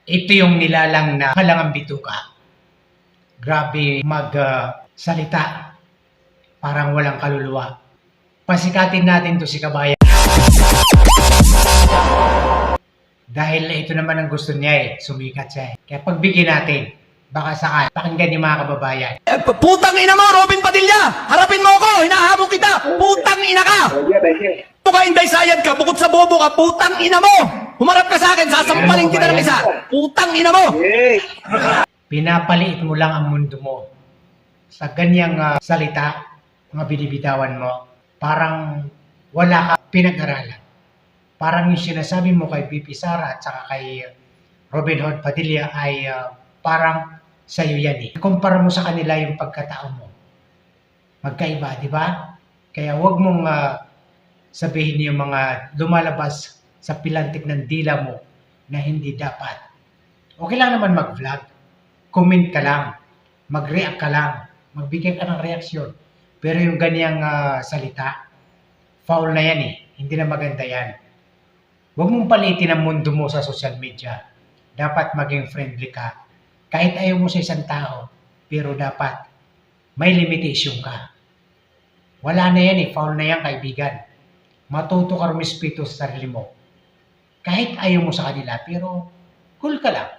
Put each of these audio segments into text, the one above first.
Ito yung nilalang na halangang bituka. Grabe mag-salita. Parang walang kaluluwa. Pasikatin natin to si Kabayan. Dahil ito naman ang gusto niya sumikat siya Kaya pagbigyan natin, baka sakali, pakinggan niyo mga kababayan. Putang ina mo, Robin Padilla! Harapin mo ako! Hinahabol kita! Putang ina ka! Mukha inday sayad ka, bukod sa bobo ka, putang ina mo! Humarap ka sa akin, sasampalin kita ng isa! Putang ina mo! Pinapaliit mo lang ang mundo mo. Sa ganyang salita, mga binibitawan mo, parang wala ka pinag-aralan. Parang yung sinasabi mo kay BP Sara at saka kay Robin Hood Padilla ay parang sa'yo yan Kumpara mo sa kanila yung pagkatao mo. Magkaiba, di ba? Kaya huwag mong sabihin yung mga lumalabas sa pilantik ng dila mo na hindi dapat. Okay lang naman mag-vlog. Comment ka lang. Mag-react ka lang. Magbigay ka ng reaksyon. Pero yung ganyang salita, foul na yan Hindi na maganda yan. Huwag mong palitin ang mundo mo sa social media. Dapat maging friendly ka. Kahit ayaw mo sa isang tao, pero dapat may limitation ka. Wala na yan foul na yan kaibigan. Matuto ka rumispeto sa sarili mo. Kahit ayaw mo sa kanila, pero cool ka lang.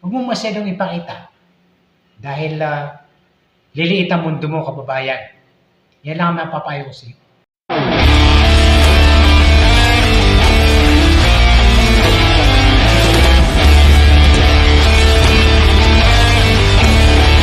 Huwag mong masyadong ipakita. Dahil liliit ang mundo mo, kababayan. Yan lang ang napapayo ko sa'yo.